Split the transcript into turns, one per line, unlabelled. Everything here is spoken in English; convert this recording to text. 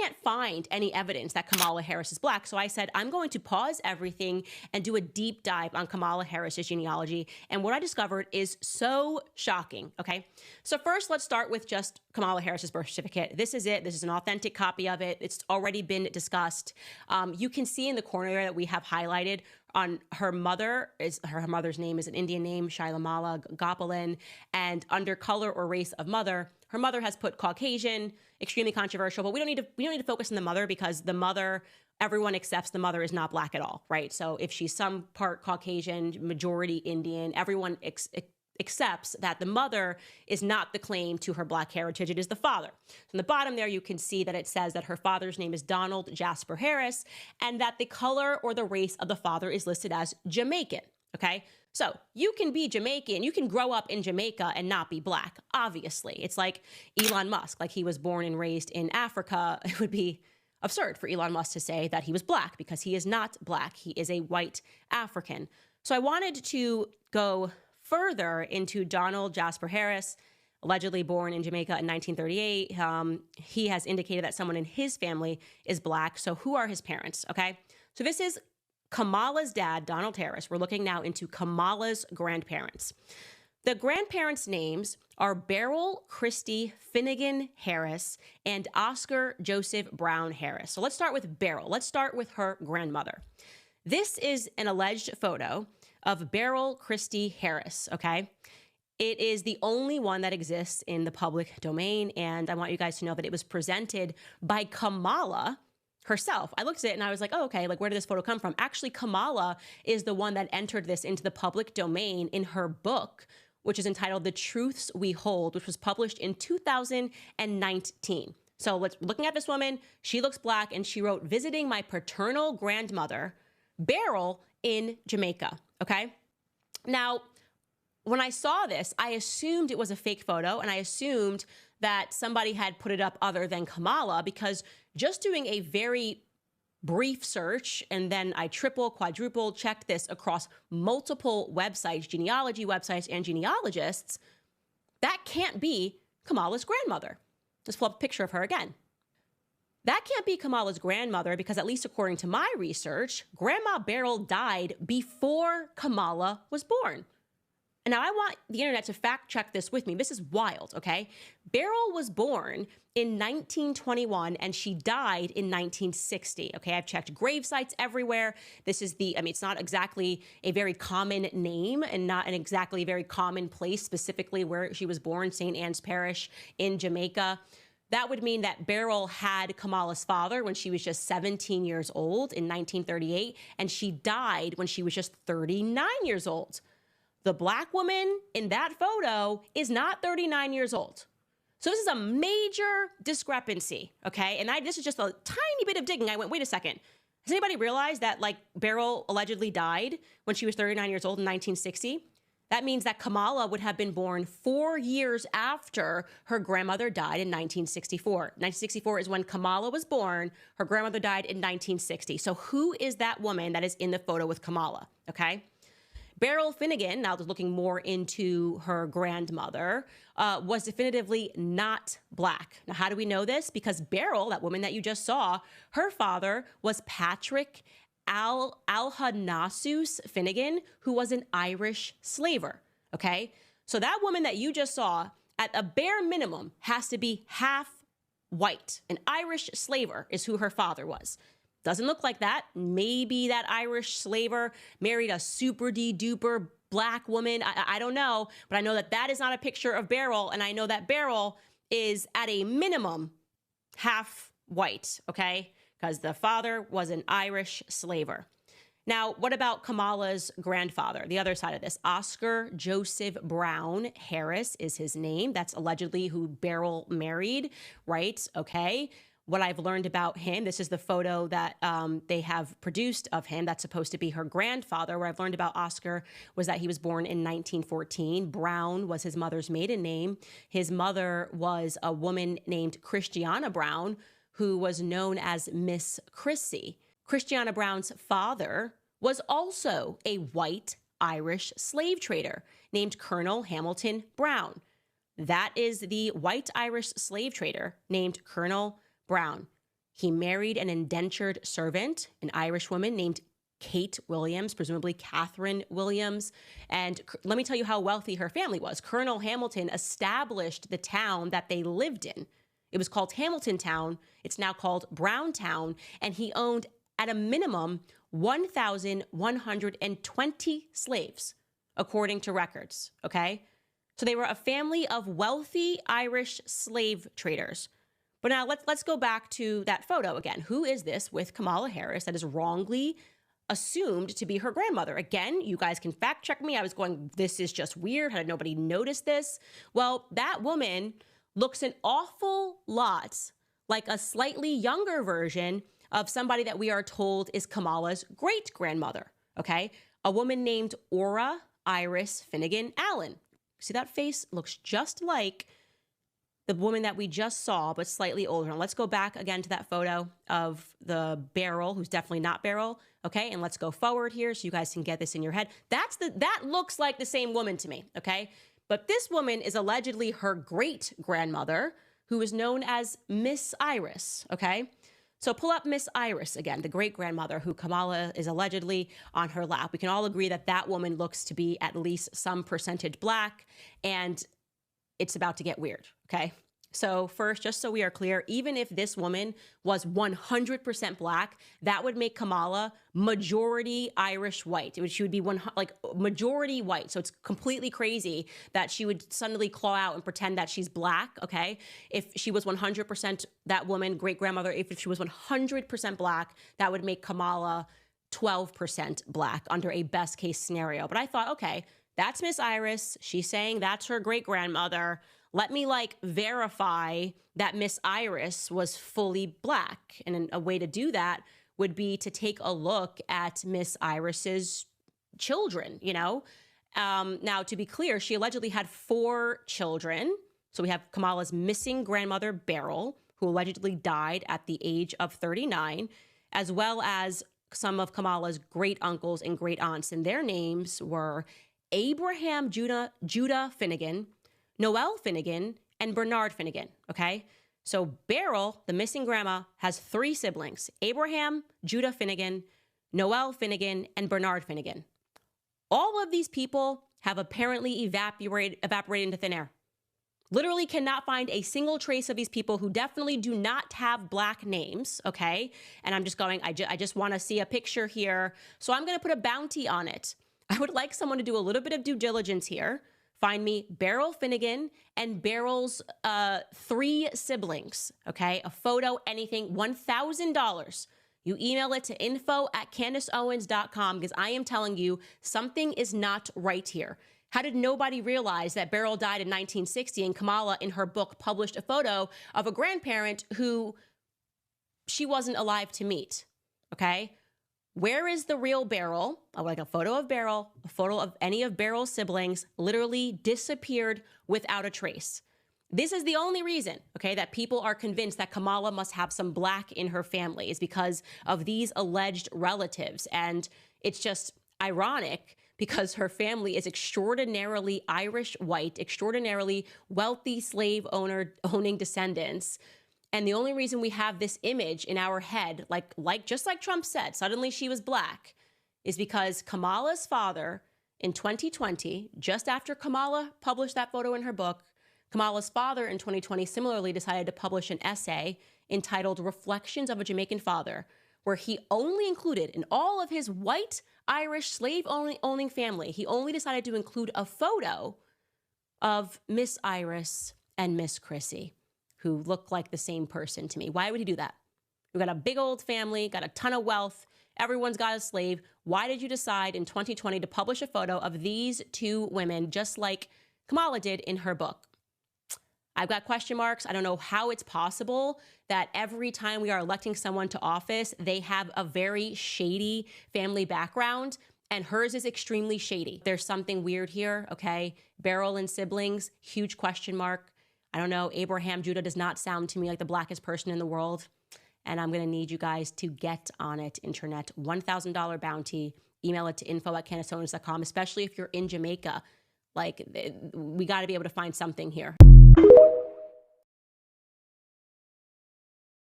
can't find any evidence that Kamala Harris is Black. So I said, I'm going to pause everything and do a deep dive on Kamala Harris's genealogy. And what I discovered is so shocking, okay? So first, let's start with just Kamala Harris's birth certificate. This is it. This is an authentic copy of it. It's already been discussed. You can see in the corner there that we have highlighted on her mother's name is an Indian name, Shailamala Gopalan, and under color or race of mother, her mother has put Caucasian, extremely controversial, but we don't need to focus on the mother because the mother, everyone accepts the mother is not Black at all, right? So if she's some part Caucasian, majority Indian, everyone accepts that the mother is not the claim to her Black heritage, it is the father. So in the bottom there, you can see that it says that her father's name is Donald Jasper Harris and that the color or the race of the father is listed as Jamaican, okay? So you can be Jamaican, you can grow up in Jamaica and not be Black, obviously. It's like Elon Musk, like he was born and raised in Africa. It would be absurd for Elon Musk to say that he was Black because he is not Black. He is a white African. So I wanted to go further into Donald Jasper Harris, allegedly born in Jamaica in 1938. He has indicated that someone in his family is Black. So who are his parents, okay? So this is Kamala's dad, Donald Harris. We're looking now into Kamala's grandparents. The grandparents' names are Beryl Christie Finnegan Harris and Oscar Joseph Brown Harris. So let's start with Beryl. Let's start with her grandmother. This is an alleged photo of Beryl Christie Harris, okay? It is the only one that exists in the public domain, and I want you guys to know that it was presented by Kamala herself. I looked at it and I was like, oh, okay, like where did this photo come from? Actually, Kamala is the one that entered this into the public domain in her book, which is entitled The Truths We Hold, which was published in 2019. So looking at this woman, she looks Black, and she wrote, visiting my paternal grandmother, Beryl, in Jamaica, okay? Now, when I saw this, I assumed it was a fake photo, and I assumed that somebody had put it up other than Kamala, because just doing a very brief search, and then I triple, quadruple checked this across multiple websites, genealogy websites and genealogists, that can't be Kamala's grandmother. Just pull up a picture of her again. That can't be Kamala's grandmother because, at least according to my research, Grandma Beryl died before Kamala was born. And now I want the internet to fact check this with me. This is wild, okay? Beryl was born in 1921 and she died in 1960, okay? I've checked grave sites everywhere. This is it's not exactly a very common name and not an exactly very common place, specifically where she was born, St. Anne's Parish in Jamaica. That would mean that Beryl had Kamala's father when she was just 17 years old in 1938, and she died when she was just 39 years old. The Black woman in that photo is not 39 years old. So this is a major discrepancy, okay? And this is just a tiny bit of digging. I went, wait a second. Has anybody realized that, like, Beryl allegedly died when she was 39 years old in 1960? That means that Kamala would have been born 4 years after her grandmother died in 1964. 1964 is when Kamala was born. Her grandmother died in 1960. So who is that woman that is in the photo with Kamala, okay? Beryl Finnegan, now looking more into her grandmother, was definitively not Black. Now, how do we know this? Because Beryl, that woman that you just saw, her father was Patrick Alhanasus Finnegan, who was an Irish slaver, okay? So that woman that you just saw, at a bare minimum, has to be half white. An Irish slaver is who her father was. Doesn't look like that. Maybe that Irish slaver married a super duper Black woman. I don't know, but I know that that is not a picture of Beryl, and I know that Beryl is at a minimum half white, okay? Because the father was an Irish slaver. Now, what about Kamala's grandfather? The other side of this, Oscar Joseph Brown Harris is his name. That's allegedly who Beryl married, right? Okay. What I've learned about him, this is the photo that they have produced of him. That's supposed to be her grandfather. What I've learned about Oscar was that he was born in 1914. Brown was his mother's maiden name. His mother was a woman named Christiana Brown, who was known as Miss Chrissy. Christiana Brown's father was also a white Irish slave trader named Colonel Hamilton Brown. That is the white Irish slave trader named Colonel Brown. He married an indentured servant, an Irish woman named Kate Williams, presumably Catherine Williams. And let me tell you how wealthy her family was. Colonel Hamilton established the town that they lived in. It was called Hamilton Town. It's now called Browntown. And he owned, at a minimum, 1,120 slaves, according to records, okay? So they were a family of wealthy Irish slave traders. But now let's go back to that photo again. Who is this with Kamala Harris that is wrongly assumed to be her grandmother? Again, you guys can fact check me. I was going, this is just weird. How did nobody notice this? Well, that woman looks an awful lot like a slightly younger version of somebody that we are told is Kamala's great-grandmother, okay? A woman named Ora Iris Finnegan Allen. See, that face looks just like the woman that we just saw, but slightly older. Now, let's go back again to that photo of the Beryl, who's definitely not Beryl, okay? And let's go forward here so you guys can get this in your head. That looks like the same woman to me, okay? But this woman is allegedly her great-grandmother, who is known as Miss Iris, okay? So pull up Miss Iris again, the great-grandmother who Kamala is allegedly on her lap. We can all agree that that woman looks to be at least some percentage Black, and it's about to get weird, okay? So first, just so we are clear, even if this woman was 100% Black, that would make Kamala majority Irish white. She would be majority white. So it's completely crazy that she would suddenly claw out and pretend that she's Black, okay? If she was 100%, that woman, great-grandmother, if she was 100% Black, that would make Kamala 12% Black under a best-case scenario. But I thought, okay, that's Miss Iris. She's saying that's her great-grandmother. Let me verify that Miss Iris was fully Black. And a way to do that would be to take a look at Miss Iris's children, you know? Now, to be clear, she allegedly had 4 children. So we have Kamala's missing grandmother, Beryl, who allegedly died at the age of 39, as well as some of Kamala's great uncles and great aunts. And their names were Abraham Judah Finnegan, Noel Finnegan, and Bernard Finnegan, okay? So Beryl, the missing grandma, has 3 siblings, Abraham, Judah Finnegan, Noel Finnegan, and Bernard Finnegan. All of these people have apparently evaporated into thin air. Literally cannot find a single trace of these people who definitely do not have Black names, okay? And I'm just going, I just want to see a picture here. So I'm going to put a bounty on it. I would like someone to do a little bit of due diligence here. Find me Beryl Finnegan and Beryl's 3 siblings, okay? A photo, anything, $1,000. You email it to info@CandaceOwens.com because I am telling you something is not right here. How did nobody realize that Beryl died in 1960 and Kamala in her book published a photo of a grandparent who she wasn't alive to meet, okay? Where is the real Beryl? I would like a photo of Beryl, a photo of any of Beryl's siblings, literally disappeared without a trace. This is the only reason, okay, that people are convinced that Kamala must have some Black in her family is because of these alleged relatives. And it's just ironic because her family is extraordinarily Irish white, extraordinarily wealthy slave-owning descendants. And the only reason we have this image in our head, just like Trump said, suddenly she was Black, is because Kamala's father in 2020, just after Kamala published that photo in her book, Kamala's father in 2020 similarly decided to publish an essay entitled Reflections of a Jamaican Father, where he only included in all of his white Irish slave-owning family, he only decided to include a photo of Miss Iris and Miss Chrissy, who look like the same person to me. Why would he do that? We've got a big old family, got a ton of wealth. Everyone's got a slave. Why did you decide in 2020 to publish a photo of these 2 women, just like Kamala did in her book? I've got question marks. I don't know how it's possible that every time we are electing someone to office, they have a very shady family background, and hers is extremely shady. There's something weird here, okay? Beryl and siblings, huge question mark. I don't know, Abraham Judah does not sound to me like the Blackest person in the world. And I'm going to need you guys to get on it, internet. $1,000 bounty. Email it to info@CandaceOwens.com, especially if you're in Jamaica. We got to be able to find something here.